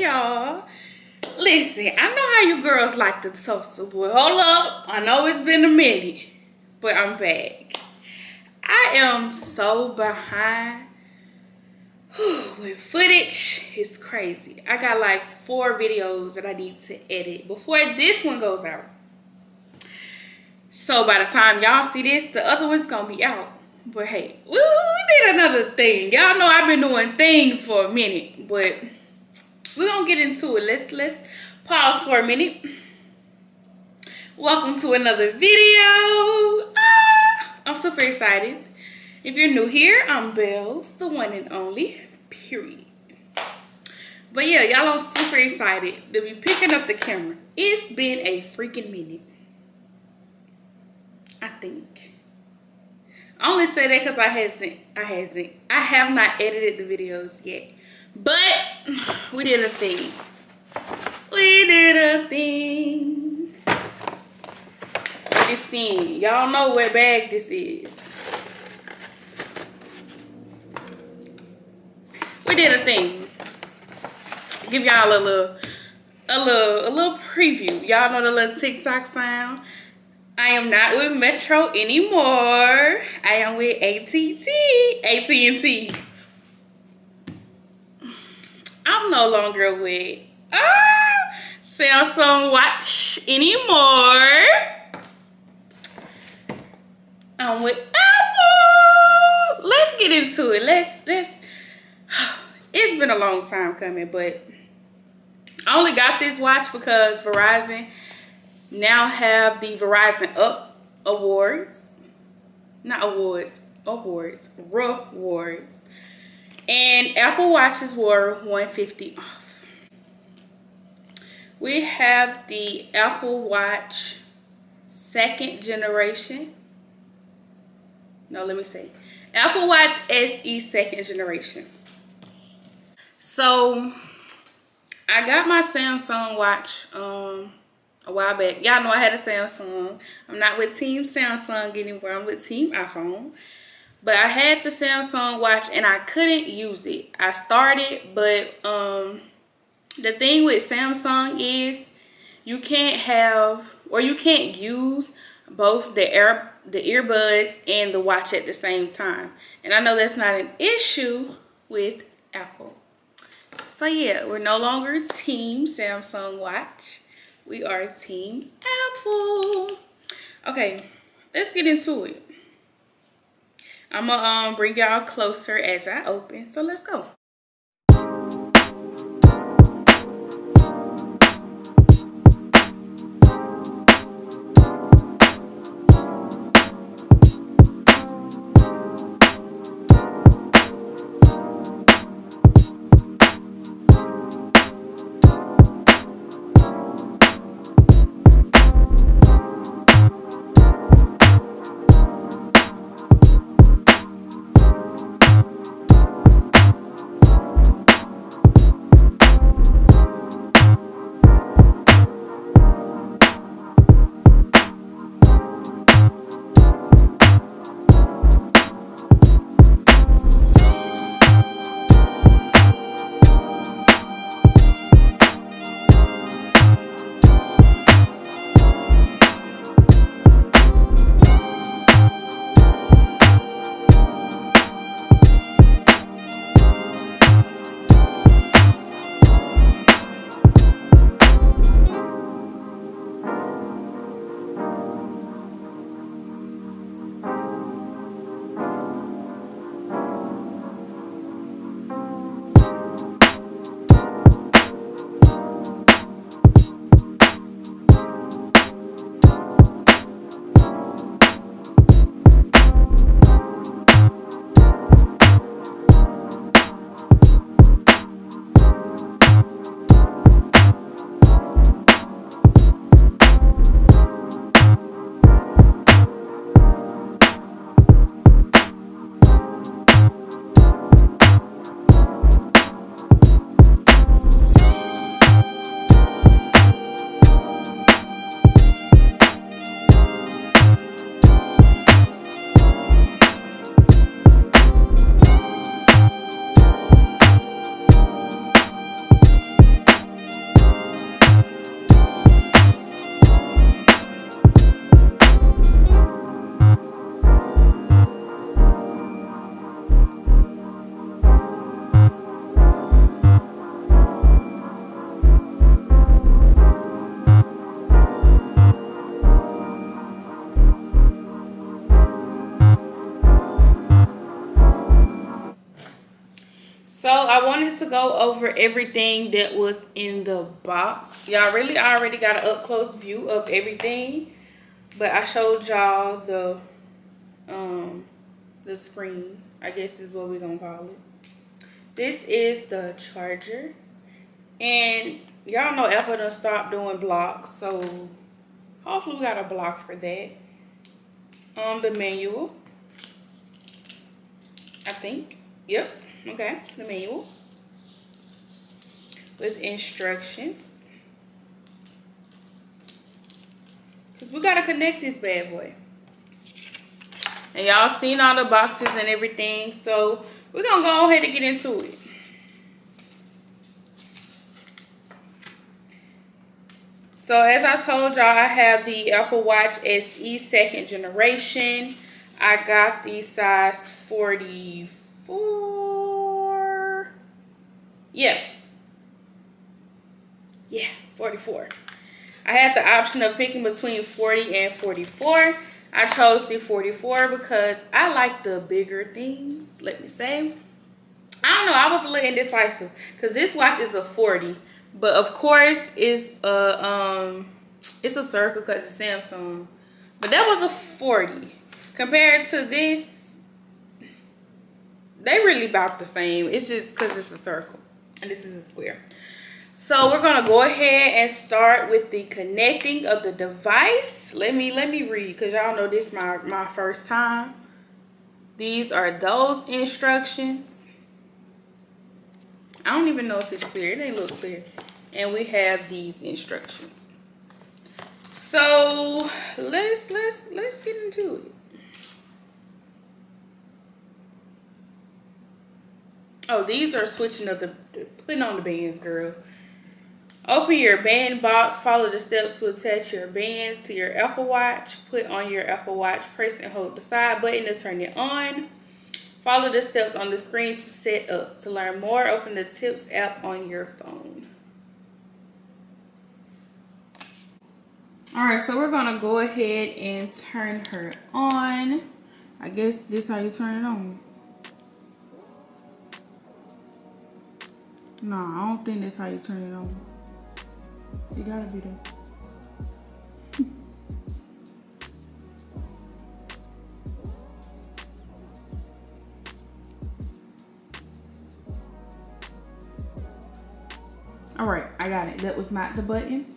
y'all. Listen, I know how you girls like the toaster, but hold up. I know it's been a minute, but I'm back. I am so behind with footage. It's crazy. I got like 4 videos that I need to edit before this one goes out. So by the time y'all see this, the other one's gonna be out. But hey, we did another thing. Y'all know I've been doing things for a minute, but we're gonna get into it. Let's pause for a minute. Welcome to another video. I'm super excited. If you're new here, I'm Bells, the one and only, period. But yeah, y'all, I'm super excited to be picking up the camera. It's been a freaking minute, I think. I only say that because I have not edited the videos yet. But we did a thing. This thing. Y'all know what bag this is. We did a thing. Give y'all a little preview. Y'all know the little TikTok sound. I am not with Metro anymore. I am with AT&T. I'm no longer with Samsung Watch anymore. I'm with Apple. Let's get into it. Let's. It's been a long time coming, but I only got this watch because Verizon now have the Verizon Up awards. Not awards, rewards. And Apple Watches were $150 off. We have the Apple Watch 2nd generation. No, let me say Apple Watch SE 2nd generation. So I got my Samsung watch a while back. Y'all know I had a Samsung. I'm not with Team Samsung anymore. I'm with Team iPhone. But I had the Samsung watch and I couldn't use it. I started, but the thing with Samsung is you can't have, or you can't use both the earbuds and the watch at the same time. And I know that's not an issue with Apple. So yeah, we're no longer Team Samsung watch. We are Team Apple. Okay, let's get into it. I'm gonna bring y'all closer as I open. So let's go. wanted to go over everything that was in the box. Y'all really already got an up close view of everything, but I showed y'all the screen, I guess is what we're gonna call it. This is the charger, and y'all know Apple done stopped doing blocks, so hopefully we got a block for that. The manual, I think. Yep. Okay. The manual with instructions, because we gotta connect this bad boy. And y'all seen all the boxes and everything, so we're gonna go ahead and get into it. So as I told y'all, I have the Apple Watch SE 2nd generation. I got the size 44. Yeah, 44. I had the option of picking between 40 and 44. I chose the 44 because I like the bigger things, let me say. I don't know, I was a little indecisive because this watch is a 40. But of course, it's a circle because it's Samsung. But that was a 40. Compared to this, they really about the same. It's just because it's a circle and this is a square. So we're gonna go ahead and start with the connecting of the device. Let me read, because y'all know this is my first time. These are those instructions. I don't even know if it's clear. It ain't look clear. And we have these instructions. So let's get into it. Oh, these are switching up putting on the bands, girl. Open your band box. Follow the steps to attach your band to your Apple Watch. Put on your Apple Watch. Press and hold the side button to turn it on. Follow the steps on the screen to set up. To learn more, open the Tips app on your phone. Alright, so we're going to go ahead and turn her on. I guess this is how you turn it on. No, I don't think that's how you turn it on. You gotta be there. Alright, I got it. That was not the button.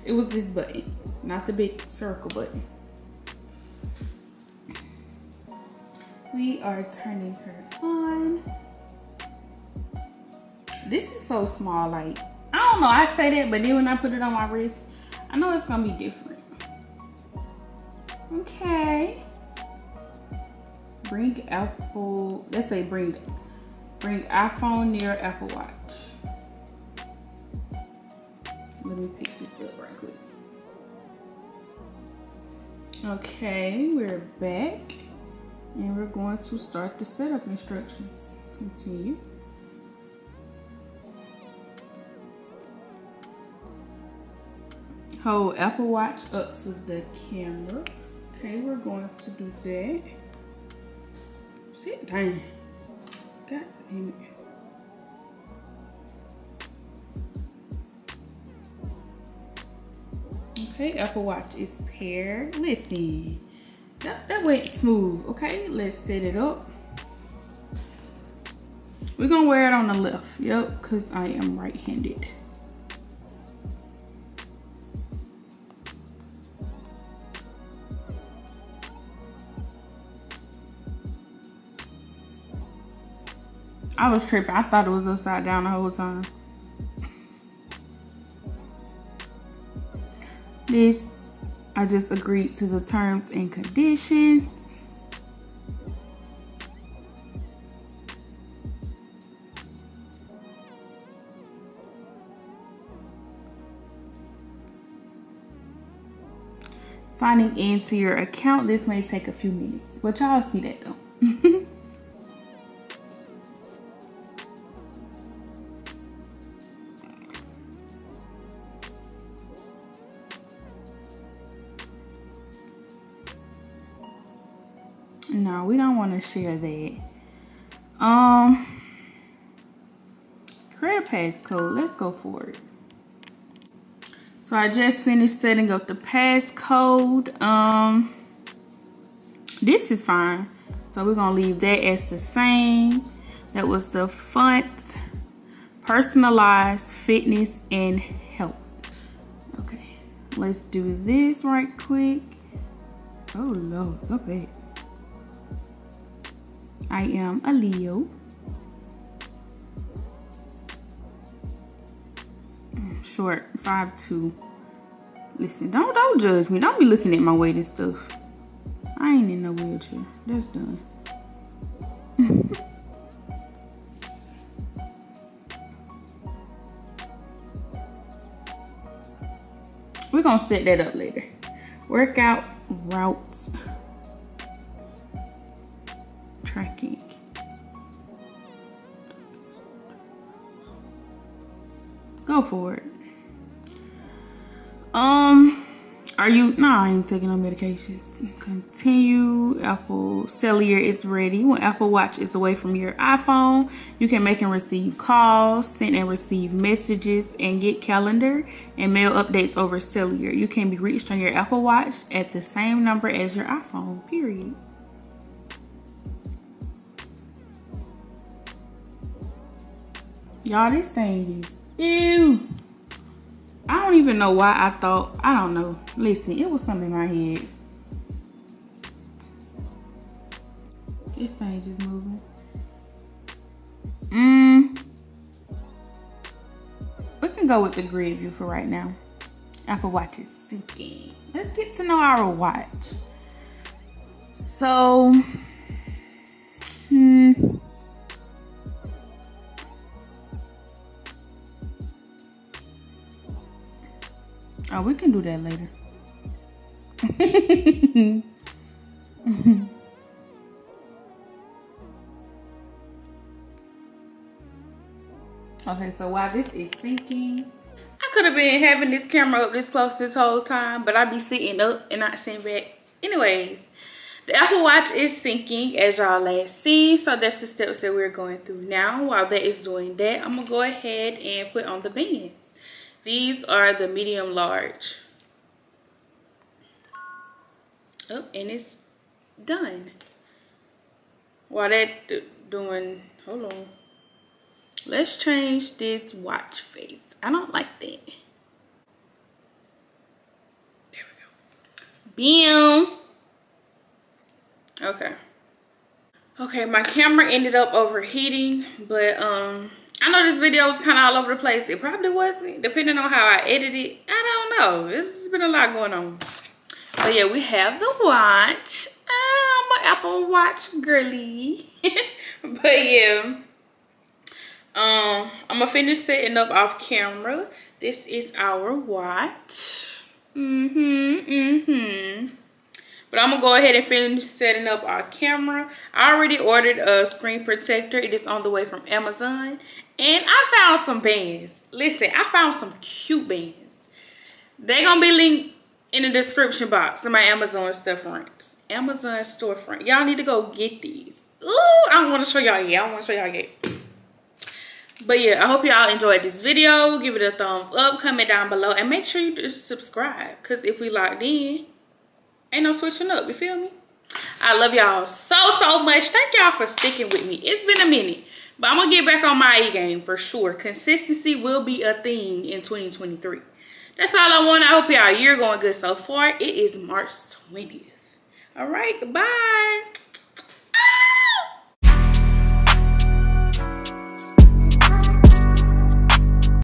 It was this button, not the big circle button. We are turning her on. This is so small, like, I don't know, I say that, but then when I put it on my wrist, I know it's gonna be different. Okay. Bring Apple, let's say bring iPhone near Apple Watch. Let me pick this up right quick. Okay, we're back. And we're going to start the setup instructions. Continue. Hold Apple Watch up to the camera. Okay, we're going to do that. Sit down. God damn it. Okay, Apple Watch is paired. Listen, that went smooth. Okay, let's set it up. We're gonna wear it on the left. Yep, because I am right-handed. I was tripping. I thought it was upside down the whole time. This, I just agreed to the terms and conditions. Signing into your account. This may take a few minutes, but y'all see that though. No, we don't want to share that. Create a passcode. Let's go for it. So I just finished setting up the passcode. This is fine. So we're gonna leave that as the same. That was the font, personalized, fitness, and health. Okay, let's do this right quick. Oh Lord, go back. I am a Leo. Short, 5'2". Listen, don't judge me. Don't be looking at my weight and stuff. I ain't in no wheelchair. That's done. We're gonna set that up later. Workout routes tracking. Go for it. Are you? No, I ain't taking no medications. Continue. Apple Cellular is ready. When Apple Watch is away from your iPhone, you can make and receive calls, send and receive messages, and get calendar and mail updates over Cellular. You can be reached on your Apple Watch at the same number as your iPhone, period. Y'all, this thing is ew. I don't even know why I thought, I don't know. Listen, it was something in my head. This thing just moving. We can go with the grid view for right now. Apple Watch is syncing. Let's get to know our watch. So, oh, we can do that later. Okay, so while this is syncing, I could have been having this camera up this close this whole time, but I'd be sitting up and not sitting back. Anyways, the Apple Watch is syncing as y'all last seen, so that's the steps that we're going through now. While that is doing that, I'm gonna go ahead and put on the bands. These are the medium large. Oh, and it's done. While that doing, hold on. Let's change this watch face. I don't like that. There we go. Bam. Okay. Okay, my camera ended up overheating, but I know this video was kind of all over the place. It probably wasn't, depending on how I edited it. I don't know. This has been a lot going on. But yeah, we have the watch. I'm an Apple Watch girly. But yeah, I'm gonna finish setting up off camera. This is our watch. But I'm gonna go ahead and finish setting up our camera. I already ordered a screen protector. It is on the way from Amazon. And I found some bands. Listen, I found some cute bands. They're gonna be linked in the description box in my Amazon storefront. Y'all need to go get these. Ooh, I don't want to show y'all yet. But yeah, I hope y'all enjoyed this video. Give it a thumbs up, comment down below, and make sure you just subscribe. Because if we locked in, ain't no switching up. You feel me? I love y'all so much. Thank y'all for sticking with me. It's been a minute. But I'm going to get back on my A-game for sure. Consistency will be a thing in 2023. That's all I want. I hope y'all year going good so far. It is March 20th. All right. Bye.